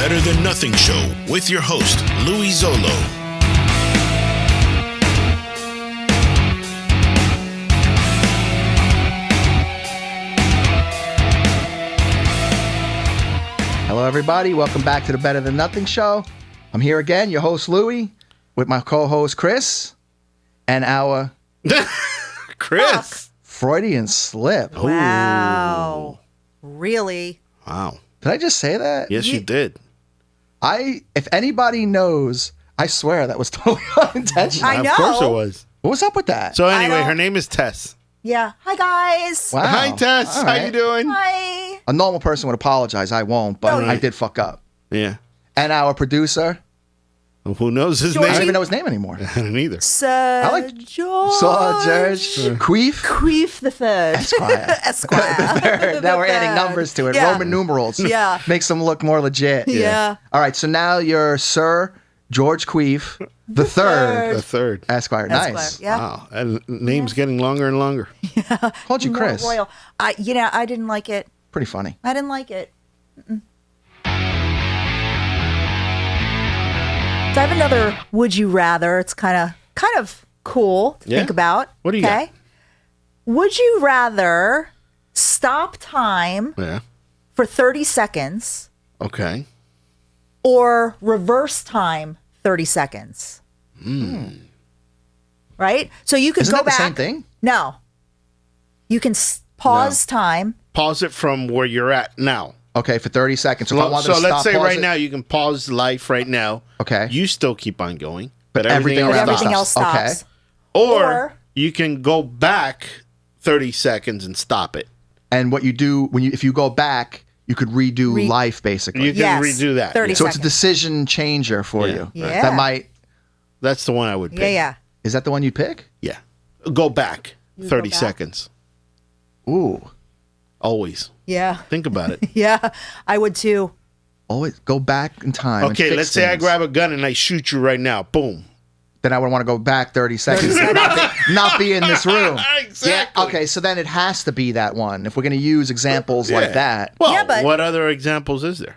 Better Than Nothing Show with your host, Louie Zollo. Hello, everybody. Welcome back to the Better Than Nothing Show. I'm here again, your host, Louie, with my co-host, Chris, and our... Chris! Freudian slip. Wow. Ooh. Really? Wow. Did I just say that? Yes, you did. If anybody knows, I swear that was totally unintentional. I know. Of course it was. What was up with that? So anyway, her name is Tess. Yeah. Hi, guys. Wow. Hi, Tess. All How right. you doing? Hi. A normal person would apologize. I won't, but I did fuck up. Yeah. And our producer, Well, who knows his I name? don't even know his name anymore. I don't either. Sir I like George. Queef. Queef the third. Esquire. Esquire. Now we're adding numbers to it. Yeah. Roman numerals. Yeah. Makes them look more legit. Yeah. All right, so now you're Sir George Queef the third. The third. Esquire. Esquire. Nice. Yeah. Wow. That name's getting longer and longer. Called you More Chris. royal. I didn't like it. Pretty funny. I didn't like it. So I have another would you rather. It's kind of cool to think about. What do you got? Would you rather stop time Yeah. for 30 seconds Okay. or reverse time 30 seconds? Right? So you could Isn't go that the back. same thing? No. You can pause time. Pause it from where you're at now. Okay, for 30 seconds. So, if I wanted So to let's stop, say pause right it, now you can pause life right now. Okay. You still keep on going, But but everything everything else around Everything stops. else Okay. stops. Or you can go back 30 seconds and stop it. And what you do if you go back, you could redo life basically. You can Yes, redo that. 30 Yeah. So it's a seconds. decision changer for you. Yeah. That might. That's the one I would pick. Yeah. Is that the one you'd pick? Yeah. Go back 30 back? seconds. Ooh. Always. Yeah. Think about it. Yeah. I would too. Always go back in time. and Okay, fix let's say I things. grab a gun and I shoot you right now. Boom. Then I would want to go back 30 seconds and not be in this room. Exactly. Yeah, okay, so then it has to be that one. If we're going to use examples like that. Well, Yeah, but- what other examples is there?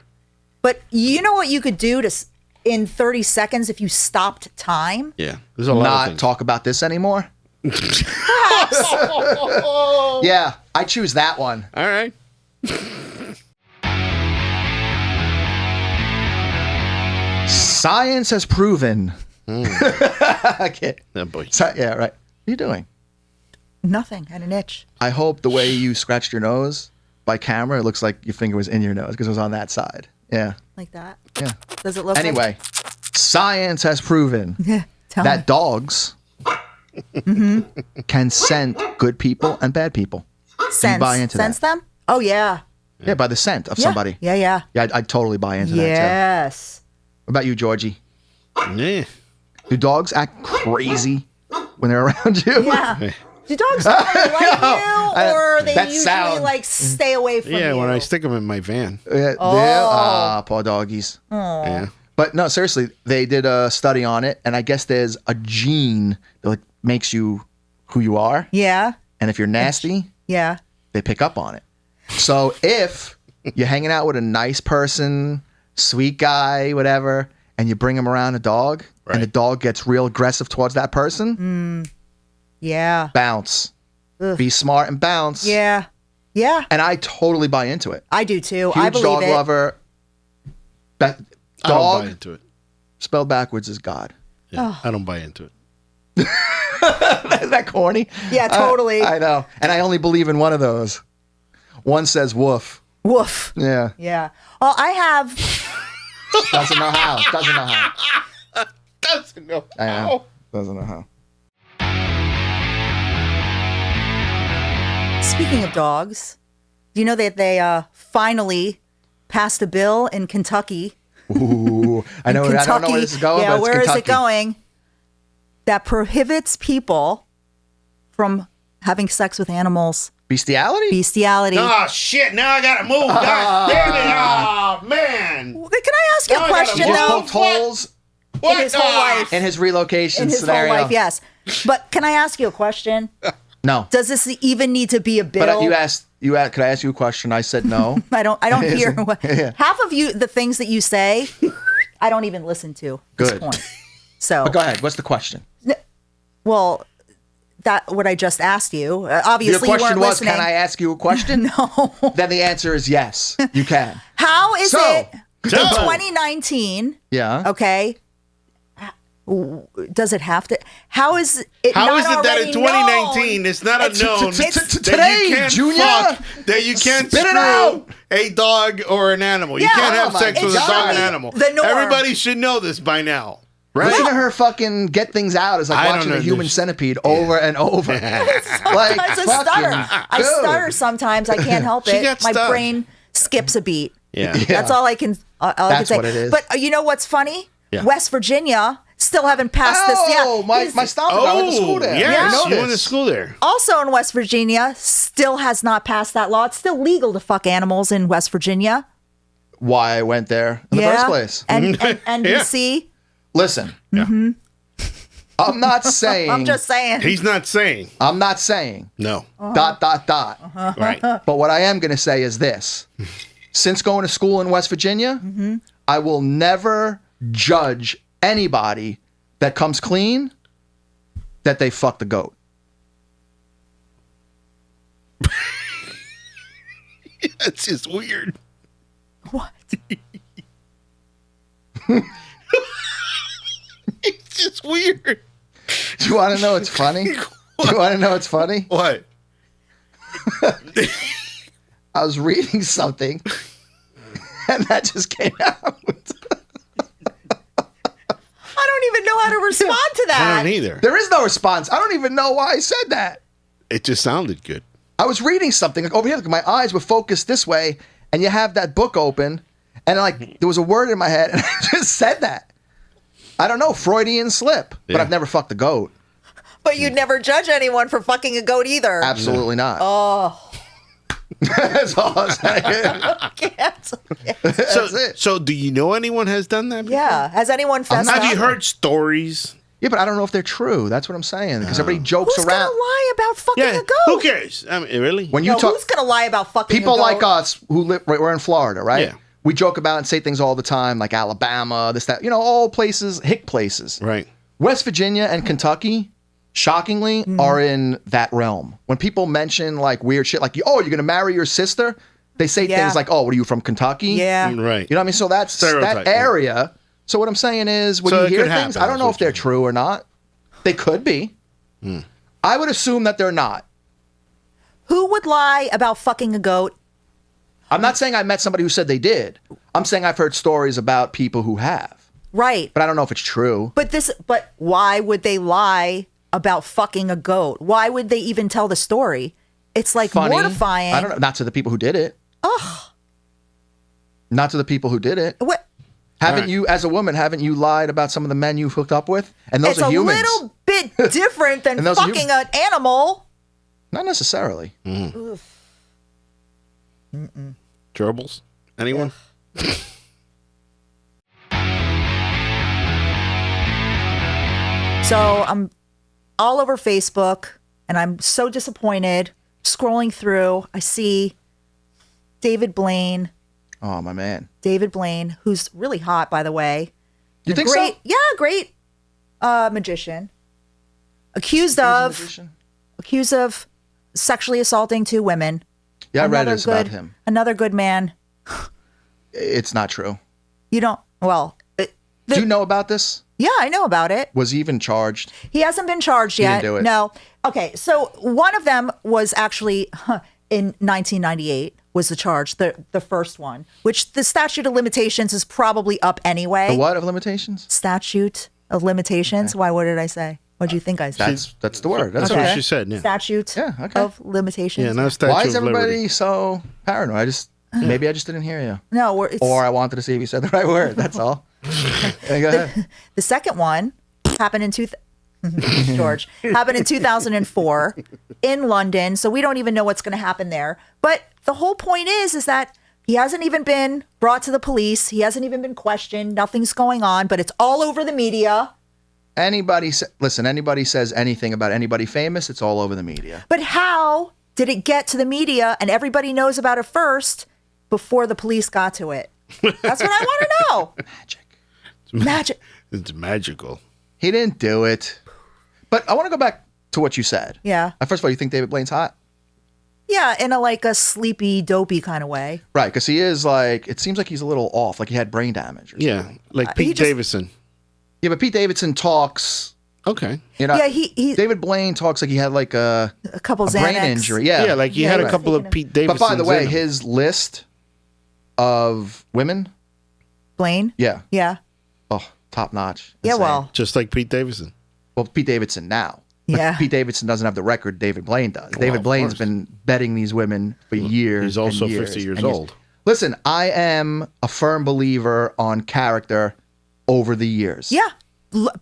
But you know what you could do in 30 seconds if you stopped time? Yeah. There's a lot of Not things. talk about this anymore? Yeah, I choose that one. All right. Science has proven. Okay. Oh, boy. Yeah, right. What are you doing? Nothing. I had an itch. I hope the way you scratched your nose by camera, it looks like your finger was in your nose because it was on that side. Yeah. Like that. Yeah. Does it look Anyway, science has proven like... Tell that me. dogs can scent good people and bad people. Sense. buy into Sense that? them? Oh, yeah. Yeah, by the scent of Yeah. somebody. Yeah. Yeah, I'd totally buy into that Yes. too. What about you, Georgie? Yeah. Do dogs act crazy when they're around you? Yeah. Do dogs really like you, or they that usually sound. like stay away from Yeah, you? when I stick them in my van. Poor doggies. Yeah. But no, seriously, they did a study on it, and I guess there's a gene that like, makes you who you are. Yeah. And if you're nasty, Yeah. they pick up on it. So if you're hanging out with a nice person, sweet guy, whatever, and you bring him around a dog, and the dog gets real aggressive towards that person, Yeah. bounce. Be smart and bounce. Yeah. Yeah. And I totally buy into it. I do too. Huge I believe dog it. lover. I don't buy Dog into it. spelled backwards is God. Yeah, I don't buy into it. Isn't that corny? Yeah, totally. I know. And I only believe in one of those. One says woof. Woof. Yeah. Yeah. Well, I have. Doesn't know how. Doesn't know how. Doesn't know. I know. Doesn't know how. Speaking of dogs, do you know that they finally passed a bill in Kentucky? Ooh. I know. I don't know where this is going. Yeah, but it's where is Kentucky. it going? That prohibits people from having sex with animals. Bestiality? Bestiality. Oh, shit. Now I got to move. God damn it. Oh, man. Can I ask you Now I a gotta question move. though? Poked holes In his whole life. in his relocation In his scenario. whole life, yes. But can I ask you a question? No. Does this even need to be a bill? But you asked You asked, could I ask you a question? I said no. I don't hear what, Yeah. half of the things that you say, I don't even listen to at this Good. point. So But go ahead. What's the question? well, that what I just asked you. Obviously, Your you question weren't was, listening. can I ask you a question? No. Then the answer is yes. You can. How is So- it in So- 2019? Yeah. Okay. Does it have to? How is it? How not is it that already in 2019 known? it's not unknown Today, that you can't Junior, that you can't spit it screw out. a dog or an animal? You Yeah, can't oh have my sex with a God. dog and animal. The norm. Everybody should know this by now, right? Listen to her fucking get things out is like I don't watching a know human this. centipede over and over. like, I stutter. I dude. stutter sometimes. I can't help She it. got My stuck. brain skips a beat. Yeah. Yeah. That's all I can. All I can That's say. what it is. But you know what's funny? Yeah. West Virginia still haven't passed this yet. Oh, my stomach. I went to school there. yes, I know you went to this. school there. Also in West Virginia, still has not passed that law. It's still legal to fuck animals in West Virginia. Why I went there in the first place. And NBC. Listen, Yeah. I'm not saying. I'm just saying. He's not saying I'm not saying. no. Dot. Right. But what I am going to say is this: since going to school in West Virginia, I will never judge anybody that comes clean that they fucked the goat. That's just weird. What? It's just weird. Do you want to know what's funny? Do you want to know what's funny? What? I was reading something, and that just came out. I don't even know how to respond to I that. don't either. There is no response. I don't even know why I said that. It just sounded good. I was reading something like over here. Like, my eyes were focused this way, and you have that book open, and like there was a word in my head, and I just said that. I don't know, Freudian slip, but Yeah. I've never fucked a goat. But you'd never judge anyone for fucking a goat either. Absolutely not. Oh. That's all I'm saying. Can't. So, That's it. so do you know anyone has done that? before? Yeah. Has anyone fessed Have up? you heard stories? Yeah, but I don't know if they're true. That's what I'm saying. Because everybody jokes Who's around. gonna lie about fucking Yeah. a goat? Who cares? I mean, really? When you No, talk, who's gonna lie about fucking people a goat? like us who live, we're in Florida, right? Yeah. We joke about and say things all the time, like Alabama, this, that, all places, hick places. Right. West Virginia and Kentucky, shockingly, are in that realm. When people mention like weird shit, like, oh, you're going to marry your sister, they say Yeah. things like, oh, what are you from Kentucky? Yeah. Right. You know what I mean? So that's Stereotype, that yeah. area. So what I'm saying is, when So you it hear could things, happen, I don't is know what if they're you're true or not. They could be. I would assume that they're not. Who would lie about fucking a goat? I'm not saying I met somebody who said they did. I'm saying I've heard stories about people who have. Right. But I don't know if it's true. But why would they lie about fucking a goat? Why would they even tell the story? It's like Funny. mortifying. I don't know. Not to the people who did it. Ugh. Not to the people who did it. What? Haven't Right. you, as a woman, haven't you lied about some of the men you've hooked up with? And those It's are a humans. little bit different than And those are fucking an animal. Not necessarily. Gerbils? Anyone? So I'm all over Facebook and I'm so disappointed. Scrolling through, I see David Blaine, Oh, my man. who's really hot, by the way. You think great, so? Yeah, great magician. Accused He's a of magician? sexually assaulting 2 women. Yeah, I read Another this about good- him. Another good man. It's not true. You don't, well, Do you know about this? yeah, I know about it. Was he even charged? He hasn't been charged didn't yet. do it. No. Okay, so one of them was actually in 1998 was the charge, the first one, which the statute of limitations is probably up anyway. The what of limitations? Statute of limitations. Why? What did I say? What do you think I said? That's the word. That's That's okay. what she said, yeah. Statute Yeah, okay. of limitations. Yeah, not Statue Why is of everybody Liberty. so paranoid? Maybe I just didn't hear you. No, Or I wanted to see if you said the right word. That's all. Okay, go ahead. the second one happened in George happened in 2004 in London. So we don't even know what's going to happen there. But the whole point is that he hasn't even been brought to the police. He hasn't even been questioned. Nothing's going on, but it's all over the media. Anybody says anything about anybody famous, it's all over the media. But how did it get to the media and everybody knows about it first before the police got to it? That's what I want to know. Magic. It's magical. He didn't do it. But I want to go back to what you said. Yeah. First of all, you think David Blaine's hot? Yeah, in a sleepy, dopey kind of way. Right, because he is like, it seems like he's a little off, like he had brain damage or something. Yeah, like Pete Davidson. Yeah, but Pete Davidson talks, Okay. you know. Yeah, he David Blaine talks like he had like a couple brain Xanax. injury. Yeah. Yeah, like he had a couple of Pete Davidsons. But by the way, in him. his list of women, Blaine. yeah. Yeah. Oh, top notch. Yeah. Insane. Well. Just like Pete Davidson. Well, Pete Davidson now. But Yeah. Pete Davidson doesn't have the record David Blaine does. David of Blaine's course. been betting these women for years. He's also and years 50 years and old. Listen, I am a firm believer on character over the years. Yeah.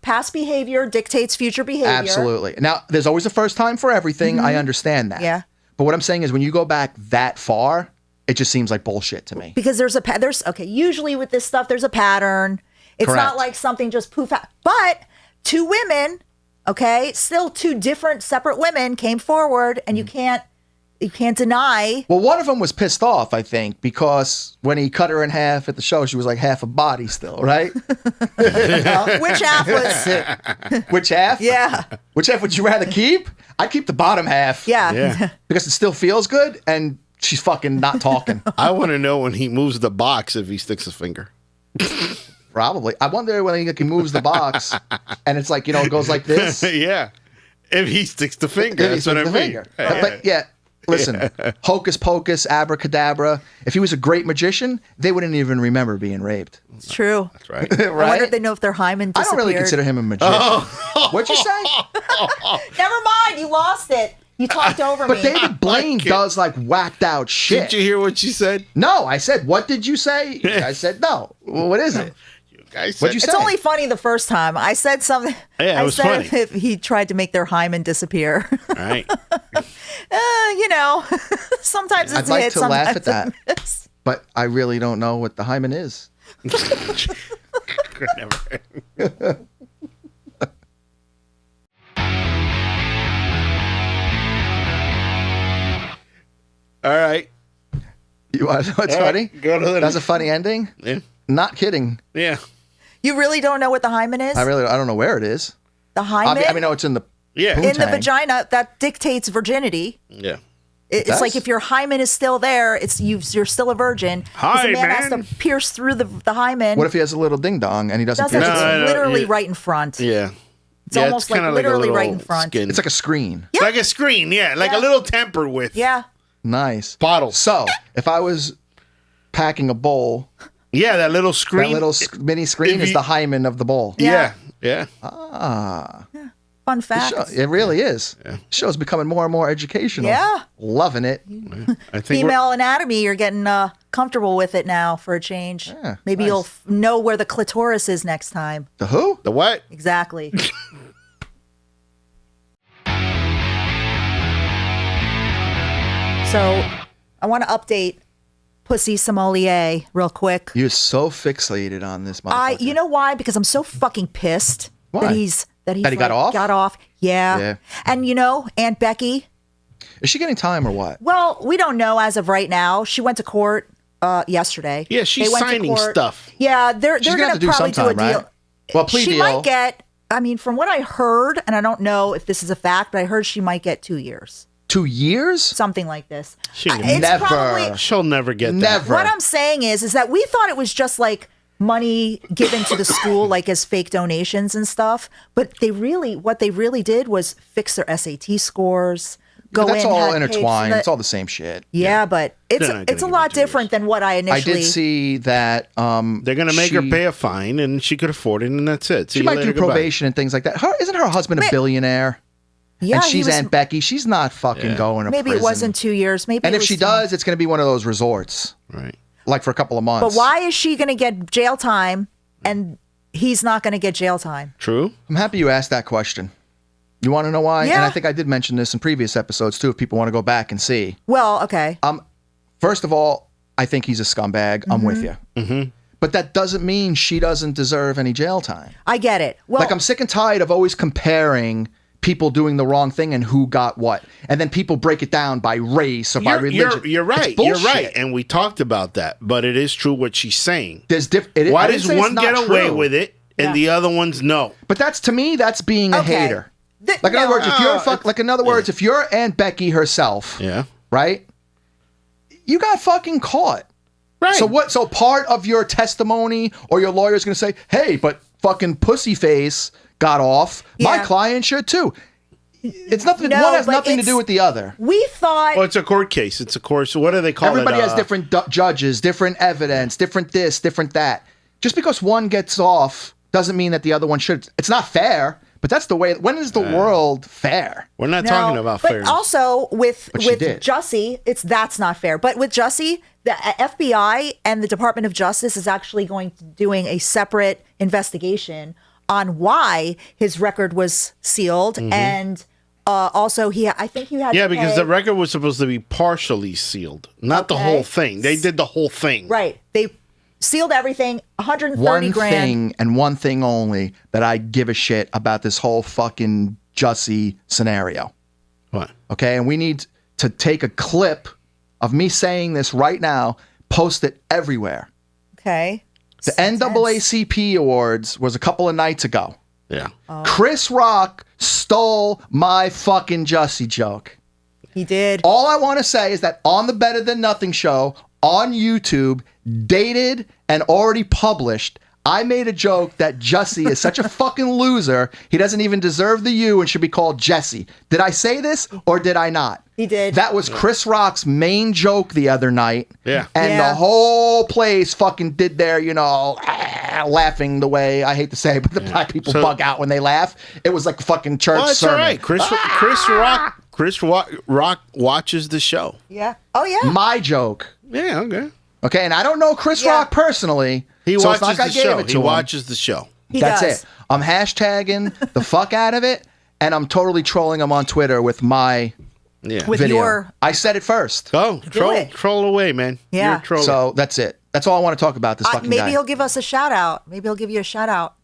Past behavior dictates future behavior. Absolutely. Now, there's always a first time for everything. I understand that. Yeah. But what I'm saying is when you go back that far, it just seems like bullshit to me. Because usually with this stuff, there's a pattern. It's Correct. not like something just poof out. But two women, okay, still two different separate women came forward, and you can't deny. Well, one of them was pissed off, I think, because when he cut her in half at the show, she was like half a body still, right? Which half was? Which half? Yeah. Which half would you rather keep? I'd keep the bottom half. Yeah. Yeah. Because it still feels good and she's fucking not talking. I want to know when he moves the box if he sticks his finger. Probably. I wonder when he moves the box and it's like, it goes like this. Yeah. If he sticks the finger, that's what I mean. But yeah, listen, hocus pocus, abracadabra. If he was a great magician, they wouldn't even remember being raped. It's true. That's right. I wonder if they know if their hymen disappeared. I don't really consider him a magician. What'd you say? Never mind. You lost it. You talked over But me. David Blaine does like whacked out shit. Did you hear what she said? No, I said, what did you say? I said, no. Well, what is it? You guys What'd you said- say? It's only funny the first time. I said something. Yeah, it I was said funny. if he tried to make their hymen disappear. All right. Sometimes it's I'd a like hit, to laugh at sometimes that. a miss. But I really don't know what the hymen is. Never. All right. You want to know what's All right, funny? go to the- That's a funny ending. Yeah. Not kidding. Yeah. You really don't know what the hymen is? I don't know where it is. The hymen? I mean, no, it's in the Yeah. poon in the tank. vagina, that dictates virginity. Yeah. It's does? like if your hymen is still there, you're still a virgin. 'Cause a man has Hymen. to pierce through the hymen. What if he has a little ding dong and he doesn't doesn't? pierce It's it? No, literally yeah. right in front. Yeah. It's almost like kinda a literally right little in front. Skin. It's like a screen. It's like a screen, yeah, like Yeah. a little tamper with. Yeah. Nice. Bottle. So, if I was packing a bowl, Yeah, that little screen. that little mini screen if is you- the hymen of the bowl. Yeah. Yeah. Fun It fact. really is. Show's becoming more and more educational. Yeah. Loving it. I think we're- Female anatomy, you're getting comfortable with it now for a change. Yeah, Maybe nice. you'll know where the clitoris is next time. The who? the what? Exactly. So I want to update Pussy Sommelier real quick. You're so fixated on this motherfucker. You know why? Because I'm so fucking pissed Why? that he's That he got like, off? Got off. Yeah. Yeah. And Aunt Becky. Is she getting time or what? Well, we don't know as of right now. She went to court yesterday. Yeah, she's They went to signing court. stuff. Yeah, they're She's going have to do probably do a sometime, deal. right? Well, plea she deal. might get. I mean, from what I heard, and I don't know if this is a fact, but I heard she might get 2 years, 2 years? something like this. She can It's never. probably- She'll never get that. Never. What I'm saying is that we thought it was just like money given to the school, like as fake donations and stuff. But what they really did was fix their SAT scores. Go But that's in, all had intertwined. pages- it's all the same shit. Yeah, but it's They're not gonna it's a give lot her 2 years. different than what I I initially. did see that. They're going to make her she- pay a fine, and she could afford it, and that's it. See She you might later, do goodbye. probation and things like that. Isn't her husband a billionaire? Yeah, and he she's was- Aunt Becky. She's not fucking going to Maybe prison. it wasn't 2 years. Maybe. And it if was she 2 does, it's going to be one of those resorts, Right. like for a couple of months. But why is she going to get jail time and he's not going to get jail time? True. I'm happy you asked that question. You want to know why? Yeah. And I think I did mention this in previous episodes too. If people want to go back and see. Well, okay. First of all, I think he's a scumbag. I'm with you. Mm-hmm. But that doesn't mean she doesn't deserve any jail time. I get it. Well, Like, I'm sick and tired of always comparing people doing the wrong thing and who got what. And then people break it down by race or by religion. You're right. It's You're bullshit. right. And we talked about that. But it is true what she's saying. Why does one get away with it and the other ones no? But to me, that's being a hater. Like in other words, if you're Aunt Becky herself, right? You got fucking caught. Right. So part of your testimony or your lawyer is going to say, "Hey, but fucking Pussyface got off. My client should too." It's nothing. One has nothing to do with the other. We thought. Well, it's a court case. It's a court. So what do they call Everybody it? has different judges, different evidence, different this, different that. Just because one gets off doesn't mean that the other one should. It's not fair. But that's the way. When is the world fair? We're not talking about fair. But also with Jussie, that's not fair. But with Jussie, the FBI and the Department of Justice is actually doing a separate investigation on why his record was sealed, and also I think he had because the record was supposed to be partially sealed, not the whole thing. They did the whole thing. Right. They sealed everything, 130 one grand. Thing and one thing only that I give a shit about this whole fucking Jussie scenario. What? Okay, and we need to take a clip of me saying this right now, post it everywhere. Okay. The NAACP Awards was a couple of nights ago. Yeah. Chris Rock stole my fucking Jussie joke. He did. All I want to say is that on the Better Than Nothing show on YouTube, dated and already published, I made a joke that Jussie is such a fucking loser, he doesn't even deserve the U and should be called Jesse. Did I say this or did I not? He did. That was Chris Rock's main joke the other night. Yeah. And the whole place fucking did their, laughing the way, I hate to say it, but the black people bug out when they laugh. It was like a fucking church sermon. All right. Chris Rock watches the show. Yeah. Oh, yeah. My joke. Yeah, okay. Okay, and I don't know Chris Rock personally. He so watches it's not like the I gave show. it to He him. watches the show. That's it. I'm hashtagging the fuck out of it, and I'm totally trolling him on Twitter with my video. I said it first. Go. Troll away, man. Yeah. You're trolling. So that's it. That's all I want to talk about this fucking guy. Maybe he'll give us a shout out. Maybe he'll give you a shout out.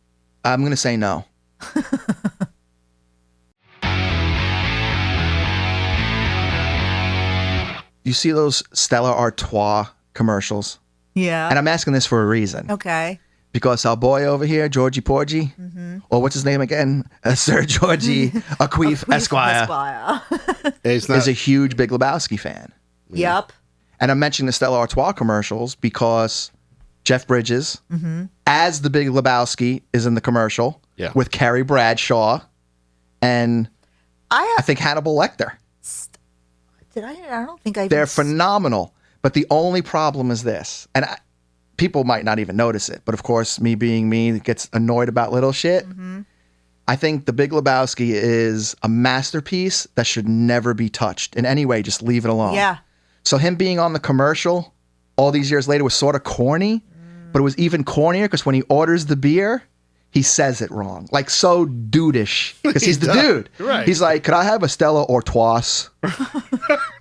I'm going to say no. You see those Stella Artois commercials? Yeah. And I'm asking this for a reason. Okay. Because our boy over here, Georgie Porgy, or what's his name again? Sir Georgie Aqueef Esquire, is a huge Big Lebowski fan. Yep. And I'm mentioning the Stella Artois commercials because Jeff Bridges, as the Big Lebowski, is in the commercial with Carrie Bradshaw and I think Hannibal Lecter. I don't think I. They're phenomenal. But the only problem is this, and people might not even notice it, but of course, me being me gets annoyed about little shit. I think The Big Lebowski is a masterpiece that should never be touched in any way. Just leave it alone. Yeah. So him being on the commercial all these years later was sort of corny, but it was even cornier because when he orders the beer, he says it wrong. Like so dudish because he's the dude. Right. He's like, could I have a Stella Artois?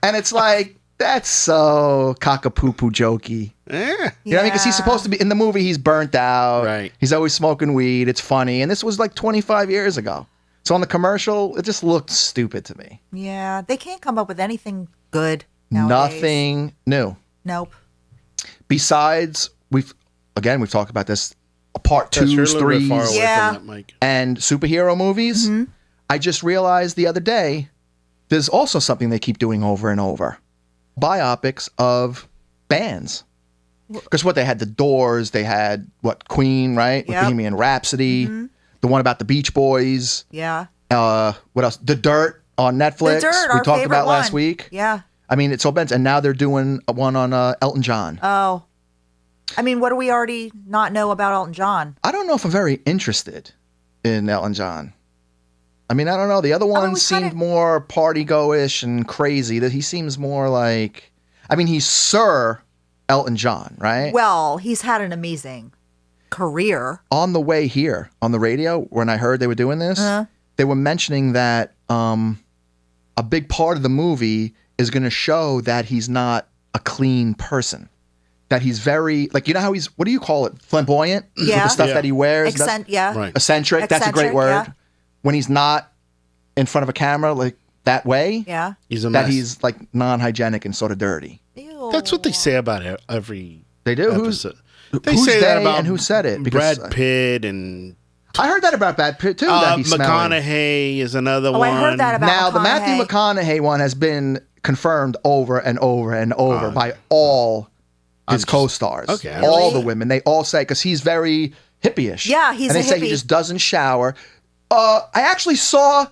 And it's like, that's so cockapoo-poo jokey. Yeah. You know what I mean? Because he's supposed to be, in the movie, he's burnt out. Right. He's always smoking weed. It's funny. And this was like 25 years ago. So on the commercial, it just looked stupid to me. Yeah. They can't come up with anything good nowadays. Nothing new. Nope. Besides, we've talked about this, part twos, threes, and superhero movies. I just realized the other day, there's also something they keep doing over and over. Biopics of bands. Because they had The Doors, they had, Queen, right? With Bohemian Rhapsody. The one about the Beach Boys. Yeah. What else? The Dirt on Netflix. The Dirt, we talked about last week. Yeah. I mean, it's all bands. And now they're doing one on Elton John. Oh. I mean, what do we already not know about Elton John? I don't know if I'm very interested in Elton John. I mean, I don't know. The other one seemed more party-go-ish and crazy. That he seems more like... I mean, he's Sir Elton John, right? Well, he's had an amazing career. On the way here, on the radio, when I heard they were doing this, they were mentioning that a big part of the movie is going to show that he's not a clean person. That he's very, like, you know how he's, what do you call it? Flamboyant? Yeah. With the stuff that he wears? Right. Eccentric. That's a great word. Yeah. When he's not in front of a camera like that way, Yeah. He's a that mess. he's like non-hygienic and sort of dirty. Ew. That's what they say about every They do. episode. Who's they and who said it? Because Brad Pitt and I heard that about Brad Pitt too. That he's smelly. McConaughey is another one. I heard that about Now the McConaughey. Matthew McConaughey one has been confirmed over and over and over by all his co-stars. Okay. All Really? the women. They all say because he's very hippie-ish. Yeah, he's and they a say he hippie. just doesn't shower. I actually saw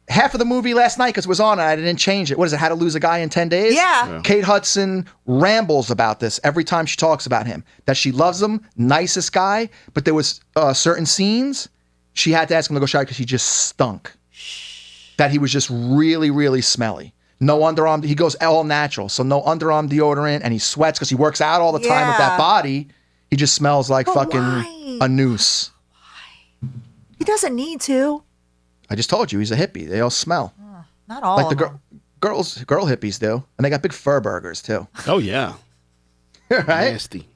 half of the movie last night because it was on and I didn't change it. What is it? How to Lose a Guy in 10 Days? Yeah. Kate Hudson rambles about this every time she talks about him. That she loves him, nicest guy, but there was certain scenes she had to ask him to go shower because he just stunk. That he was just really, really smelly. No underarm. He goes all natural, so no underarm deodorant, and he sweats because he works out all the time with that Yeah. body. He just smells like But fucking why? a noose. He doesn't need to. I just told you he's a hippie. They all smell Not all. like the of them. girl hippies do, and they got big fur burgers too. Oh yeah, Right? nasty.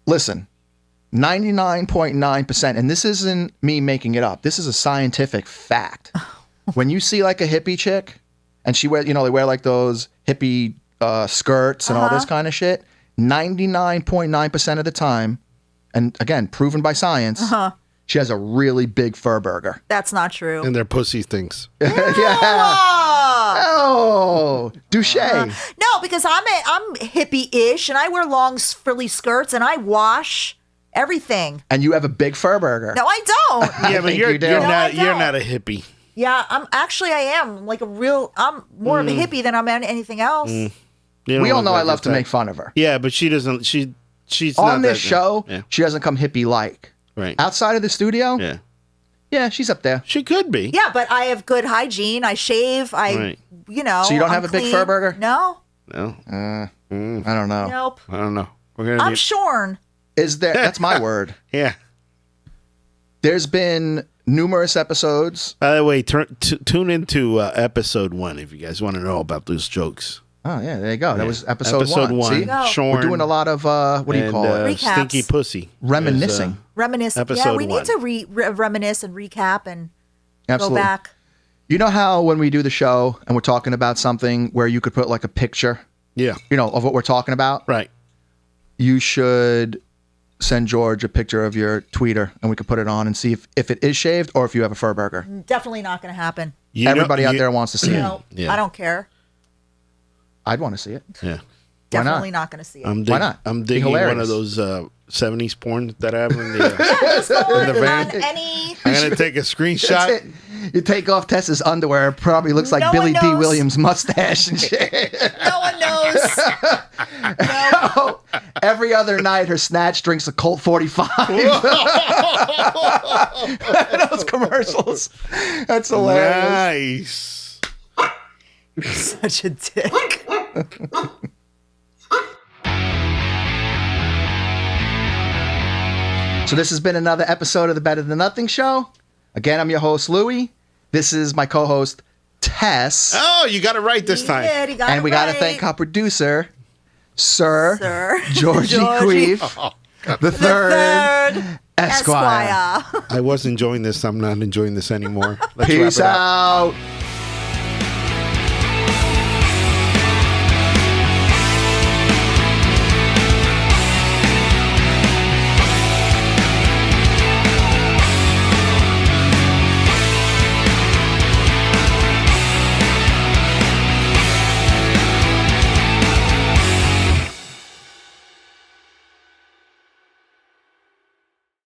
Listen, 99.9%, and this isn't me making it up. This is a scientific fact. When you see like a hippie chick, and she wear, they wear like those hippie skirts and all this kind of shit. 99.9% of the time, and again, proven by science, she has a really big fur burger. That's not true. And their pussy stinks. Yeah. Oh, douche. No, because I'm hippie-ish and I wear long frilly skirts and I wash everything. And you have a big fur burger. No, I don't. Yeah, but think you're you do. you're No, not I you're don't. not a hippie. Yeah, I am like I'm more of a hippie than I'm anything else. You We don't all look know like I love that to type. make fun of her. Yeah, but she doesn't. She's On not this that- show, Yeah, she doesn't come hippie-like. right. Outside of the studio, Yeah, yeah, she's up there. she could be. Yeah, but I have good hygiene. I shave. Right. So you don't I'm have a big clean. fur burger? No. No, I don't know. Nope. I don't know. We're gonna. I'm need- shorn. Is there? That's my word. Yeah. There's been numerous episodes. By the way, tune into episode 1 if you guys want to know about those jokes. Oh yeah, there you go. That was episode Episode 1. See? Go. Shorn. We're doing a lot of what do you and, call it? Recaps. Stinky pussy. Reminiscing. Reminisce. Episode Yeah, we 1. need to reminisce and recap and Absolutely. go back. You know how when we do the show and we're talking about something where you could put like a picture, Yeah. of what we're talking about? Right. You should send George a picture of your tweeter and we could put it on and see if it is shaved or if you have a fur burger. Definitely not going to happen. Everybody out there wants to see it. No, Yeah. I don't care. I'd want to see it. Yeah. Why not? Definitely not going to see it. Why not? I'm Be digging one hilarious. of those 70s porn that I have in the. Just go on the van. on any. I'm gonna take a screenshot. That's it. You take off Tess's underwear, it probably looks like No Billy one D. knows. Williams' mustache and shit. No one knows. No. Every other night, her snatch drinks a Colt 45. Those commercials. That's hilarious. Nice. Such a dick. So this has been another episode of the Better Than Nothing Show. Again, I'm your host, Louie. This is my co-host, Tess. Oh, you got it right this time. Yeah, he got And it we got to right. thank our producer, Sir Georgie Georgie. Queef, the third Esquire. I was enjoying this. I'm not enjoying this anymore. Let's wrap Peace it up. out.